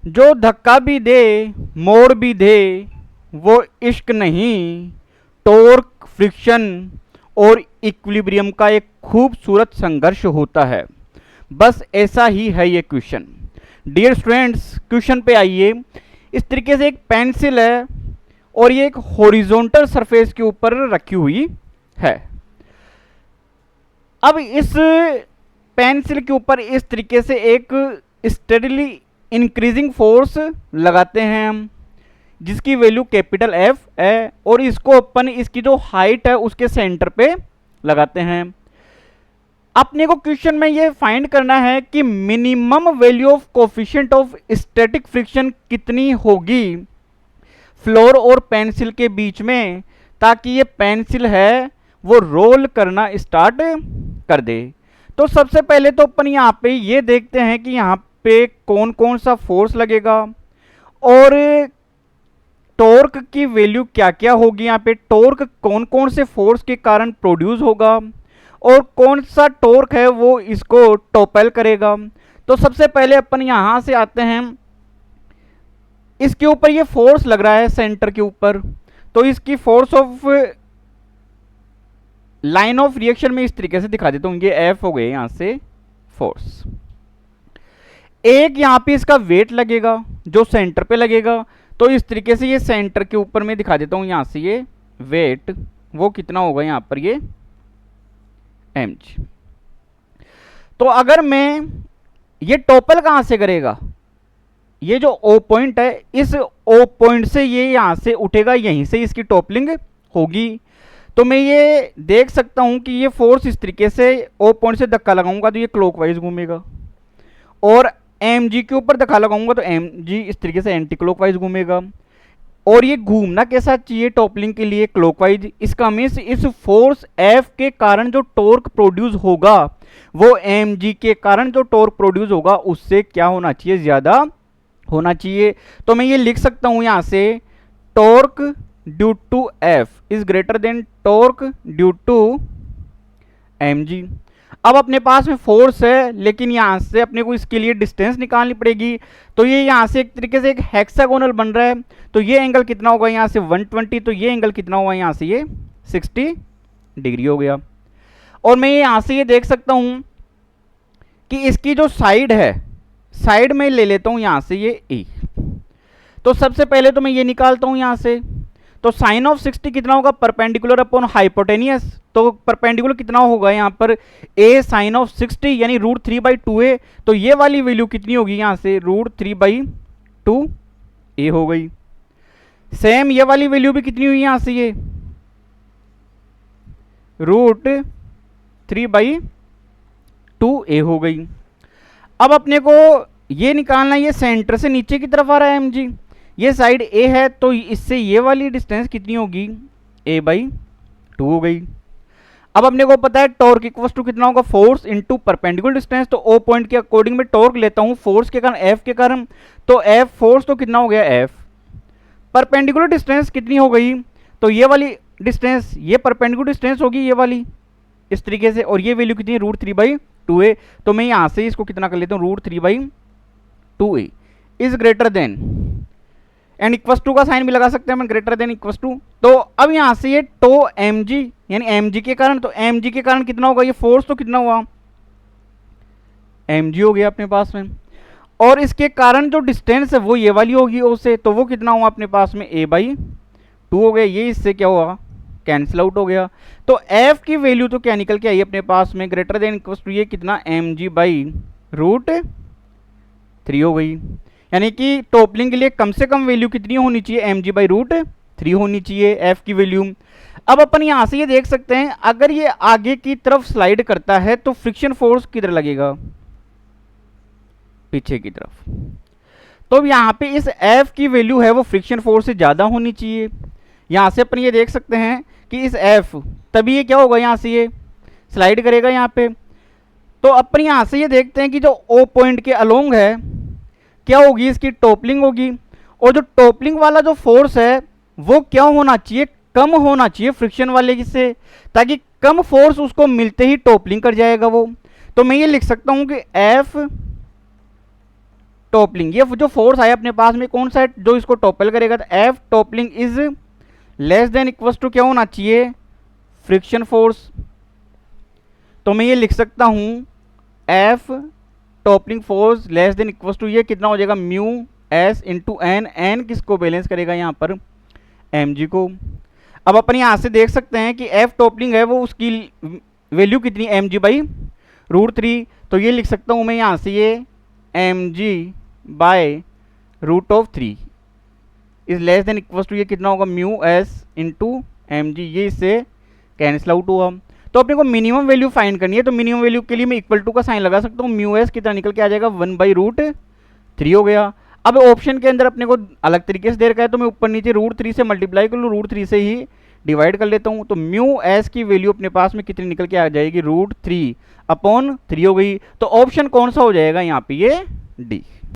जो धक्का भी दे मोड़ भी दे वो इश्क नहीं, टॉर्क, फ्रिक्शन और इक्विलिब्रियम का एक खूबसूरत संघर्ष होता है। बस ऐसा ही है ये क्वेश्चन। डियर स्टूडेंट्स, क्वेश्चन पे आइए। इस तरीके से एक पेंसिल है और ये एक हॉरिजॉन्टल सरफेस के ऊपर रखी हुई है। अब इस पेंसिल के ऊपर इस तरीके से एक स्टेडीली इंक्रीजिंग फोर्स लगाते हैं हम, जिसकी वैल्यू कैपिटल एफ है, और इसको अपन इसकी जो हाइट है उसके सेंटर पे लगाते हैं। अपने को क्वेश्चन में ये फाइंड करना है कि minimum value of coefficient of static friction कितनी होगी फ्लोर और पेंसिल के बीच में, ताकि ये पेंसिल है वो रोल करना स्टार्ट कर दे। तो सबसे पहले तो अपन यहाँ पे ये देखते हैं कि यहाँ पे कौन कौन सा फोर्स लगेगा और टॉर्क की वैल्यू क्या क्या होगी। यहाँ पे टॉर्क कौन कौन से फोर्स के कारण प्रोड्यूस होगा और कौन सा टॉर्क है वो इसको टॉपेल करेगा। तो सबसे पहले अपन यहाँ से आते हैं, इसके ऊपर ये फोर्स लग रहा है सेंटर के ऊपर, तो इसकी force of line of reaction में इस तरीके से दिखा देता हूं। ये एफ हो गए यहां से फोर्स। एक यहां पे इसका वेट लगेगा जो सेंटर पे लगेगा, तो इस तरीके से ये सेंटर के ऊपर में दिखा देता हूं यहां से ये वेट वो कितना होगा यहां पर ये mg। तो अगर मैं ये टॉपल कहां से करेगा, ये जो ओ पॉइंट है इस ओ पॉइंट से ये यहां से उठेगा, यहीं से इसकी टॉपलिंग होगी। तो मैं ये देख सकता हूं कि ये फोर्स इस तरीके से ओ पॉइंट से धक्का लगाऊंगा तो ये क्लॉकवाइज घूमेगा, और एम जी के ऊपर धक्का लगाऊंगा तो एम जी इस तरीके से एंटी क्लॉकवाइज घूमेगा। और ये घूमना कैसा चाहिए टॉपलिंग के लिए, क्लॉकवाइज। इसका मीन्स इस फोर्स एफ के कारण जो टॉर्क प्रोड्यूस होगा वो एम जी के कारण जो टॉर्क प्रोड्यूस होगा उससे क्या होना चाहिए, ज्यादा होना चाहिए। तो मैं ये लिख सकता हूं यहां से torque due to F is greater than torque due to M G. अब अपने पास में फोर्स है लेकिन यहां से अपने को इसके लिए डिस्टेंस निकालनी पड़ेगी। तो ये यहां से एक तरीके से एक हेक्सागोनल बन रहा है, तो ये एंगल कितना होगा यहां से 120, तो ये एंगल कितना होगा यहां से ये 60 डिग्री हो गया। और मैं यहां से ये देख सकता हूं कि इसकी जो साइड है, साइड में ले लेता हूं यहां से ये ए। तो सबसे पहले तो मैं ये निकालता हूं यहां से, तो साइन ऑफ 60 कितना होगा, परपेंडिकुलर अपॉन हाइपोटेनियस। तो परपेंडिकुलर कितना होगा यहाँ पर a साइन ऑफ 60 यानी √3/2a। तो ये वाली वैल्यू कितनी होगी यहाँ से √3/2a हो गई। सेम ये वाली वैल्यू भी कितनी हुई यहाँ से ये √3/2a हो गई। अब अपने को ये निकालना, ये सेंटर से नीचे की तरफ आ रहा है mg, ये साइड a है, तो इससे ये वाली डिस्टेंस कितनी होगी a/2 हो गई। अब अपने को पता है टॉर्क इक्वल टू कितना होगा, फोर्स इनटू परपेंडिकुलर डिस्टेंस। तो ओ पॉइंट के अकॉर्डिंग में टॉर्क लेता हूं फोर्स के कारण एफ के कारण, तो एफ फोर्स तो कितना हो गया एफ, परपेंडिकुलर डिस्टेंस कितनी हो गई, तो ये वाली डिस्टेंस ये परपेंडिकुलर डिस्टेंस होगी ये वाली इस तरीके से, और ये वैल्यू कितनी है √3/2a। तो मैं यहां से इसको कितना कर लेता हूं √3/2a is greater than, and equals to का साइन भी लगा सकते हैं हम, ग्रेटर देन इक्वस टू। तो अब यहां से ये टो एम जी यानी एम जी के कारण, तो एम जी के कारण कितना होगा, ये फोर्स तो कितना हुआ एम जी हो गया अपने पास में, और इसके कारण जो डिस्टेंस है वो ये वाली होगी ओ से, तो वो कितना हुआ अपने पास में a/2 हो गया। ये इससे क्या हुआ कैंसिल आउट हो गया। तो एफ की वैल्यू तो क्या निकल के आई अपने पास में, ग्रेटर देन इक्वस टू ये कितना mg/√3 हो गई। यानी कि टॉपलिंग के लिए कम से कम वैल्यू कितनी होनी चाहिए mg/√3 होनी चाहिए एफ की वैल्यू। अब अपन यहां से ये देख सकते हैं अगर ये आगे की तरफ स्लाइड करता है तो फ्रिक्शन फोर्स किधर लगेगा, पीछे की तरफ। तो यहां पे इस एफ की वैल्यू है वो फ्रिक्शन फोर्स से ज्यादा होनी चाहिए। यहां से अपन ये देख सकते हैं कि इस एफ तभी ये क्या होगा, यहां से ये स्लाइड करेगा यहां पे। तो अपन यहां से ये देखते हैं कि जो ओ पॉइंट के अलोंग है क्या होगी, इसकी टॉपलिंग होगी, और जो टॉपलिंग वाला जो फोर्स है वो क्या होना चाहिए, कम होना चाहिए फ्रिक्शन वाले से, ताकि कम फोर्स उसको मिलते ही टॉपलिंग कर जाएगा वो। तो मैं ये लिख सकता हूं कि एफ टॉपलिंग, ये जो फोर्स आया अपने पास में कौन सा है जो इसको टॉपल करेगा, तो F toppling is less than equal to क्या होना चाहिए, फ्रिक्शन फोर्स। तो मैं ये लिख सकता हूं F toppling force less than equal to ये कितना हो जाएगा, mu S into N, N किसको बैलेंस करेगा यहाँ पर, एम जी को। अब अपन यहाँ से देख सकते हैं कि एफ टॉपलिंग है वो उसकी वैल्यू कितनी, एम जी बाई √3। तो ये लिख सकता हूँ मैं यहाँ से ये M G by √3 is less than equal to ये कितना होगा, mu S into M G, ये इससे कैंसिल आउट हुआ। तो अपने को मिनिमम वैल्यू फाइंड करनी है, तो मिनिमम वैल्यू के लिए मैं इक्वल टू का साइन लगा सकता हूँ, म्यू एस कितना निकल के आ जाएगा, 1/√3 हो गया। अब ऑप्शन के अंदर अपने को अलग तरीके से दे रखा है, तो मैं ऊपर नीचे √3 से मल्टीप्लाई कर लूँ, √3 से ही डिवाइड कर लेता हूँ। तो म्यू एस की वैल्यू अपने पास में कितनी निकल के आ जाएगी, √3/3 हो गई। तो ऑप्शन कौन सा हो जाएगा यहाँ पे, ये डी।